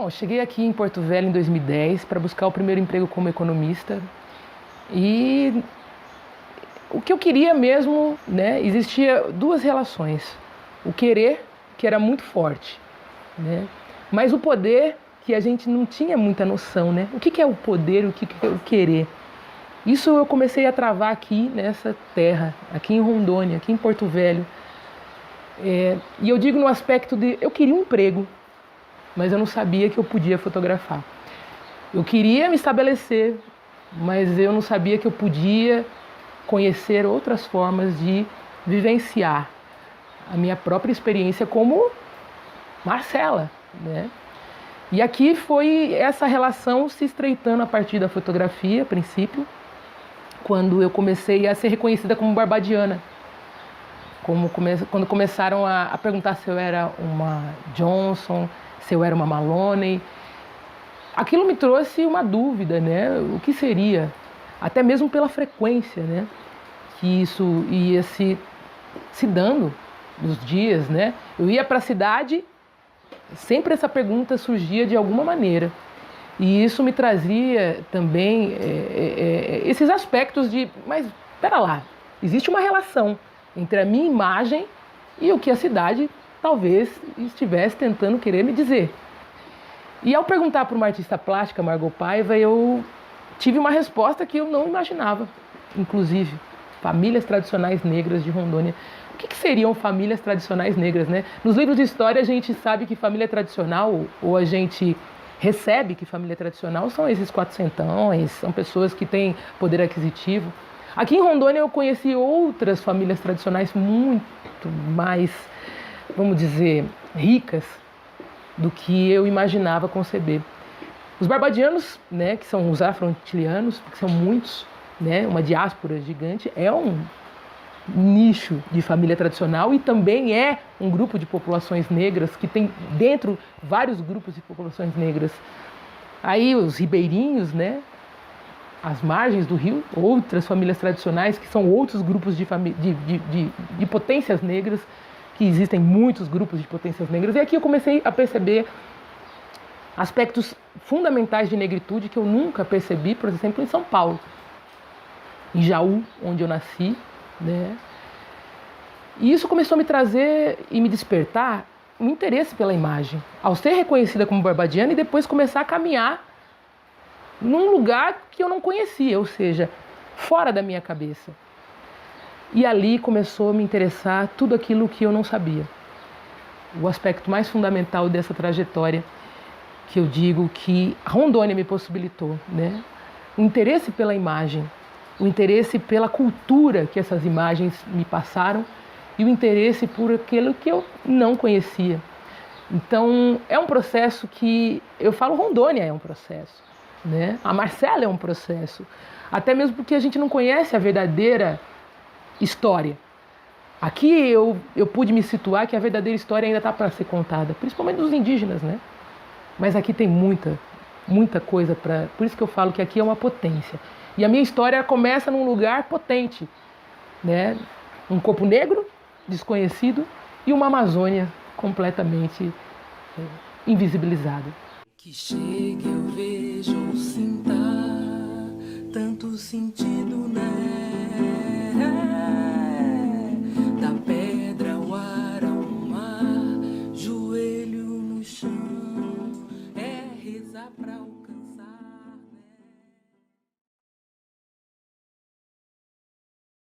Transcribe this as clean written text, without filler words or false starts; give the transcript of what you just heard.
eu cheguei aqui em Porto Velho em 2010 para buscar o primeiro emprego como economista e o que eu queria mesmo, né, existia duas relações. O querer, que era muito forte, né, mas o poder, que a gente não tinha muita noção, né? O que é o poder, o que é o querer? Isso eu comecei a travar aqui nessa terra, aqui em Rondônia, aqui em Porto Velho. E eu digo no aspecto de eu queria um emprego, mas eu não sabia que eu podia fotografar. Eu queria me estabelecer, mas eu não sabia que eu podia conhecer outras formas de vivenciar a minha própria experiência como Marcela, né? E aqui foi essa relação se estreitando a partir da fotografia, a princípio, quando eu comecei a ser reconhecida como barbadiana. Quando começaram a perguntar se eu era uma Johnson, se eu era uma Maloney. Aquilo me trouxe uma dúvida, né? O que seria? Até mesmo pela frequência, né? Que isso ia se dando nos dias, né? Eu ia para a cidade, sempre essa pergunta surgia de alguma maneira. E isso me trazia também esses aspectos de, mas espera lá, existe uma relação entre a minha imagem e o que a cidade talvez estivesse tentando querer me dizer. E ao perguntar para uma artista plástica, Margot Paiva, eu tive uma resposta que eu não imaginava, inclusive, famílias tradicionais negras de Rondônia. O que seriam famílias tradicionais negras, né? Nos livros de história a gente sabe que família tradicional, ou a gente recebe que família tradicional são esses quatrocentões, são pessoas que têm poder aquisitivo. Aqui em Rondônia eu conheci outras famílias tradicionais muito mais, vamos dizer, ricas do que eu imaginava conceber. Os barbadianos, né, que são os afro-antilianos, que são muitos, né, uma diáspora gigante, é um nicho de família tradicional e também é um grupo de populações negras que tem dentro vários grupos de populações negras. Aí os ribeirinhos, as margens do rio, outras famílias tradicionais que são outros grupos de potências negras, que existem muitos grupos de potências negras. E aqui eu comecei a perceber aspectos fundamentais de negritude que eu nunca percebi, por exemplo, em São Paulo, em Jaú, onde eu nasci, né? E isso começou a me trazer e me despertar um interesse pela imagem, ao ser reconhecida como barbadiana e depois começar a caminhar num lugar que eu não conhecia, ou seja, fora da minha cabeça. E ali começou a me interessar tudo aquilo que eu não sabia. O aspecto mais fundamental dessa trajetória, que eu digo que Rondônia me possibilitou, né? O interesse pela imagem, o interesse pela cultura que essas imagens me passaram e o interesse por aquilo que eu não conhecia. Então, é um processo que, eu falo, Rondônia é um processo, né? A Marcela é um processo, até mesmo porque a gente não conhece a verdadeira história. Aqui eu pude me situar que a verdadeira história ainda está para ser contada, principalmente dos indígenas, né? Mas aqui tem muita coisa para... Por isso que eu falo que aqui é uma potência. E a minha história começa num lugar potente, né? Um corpo negro, desconhecido, e uma Amazônia completamente invisibilizada. Que chegue eu vejo ou sinta tanto sentido, né? Da pedra ao ar, ao mar, joelho no chão, é rezar pra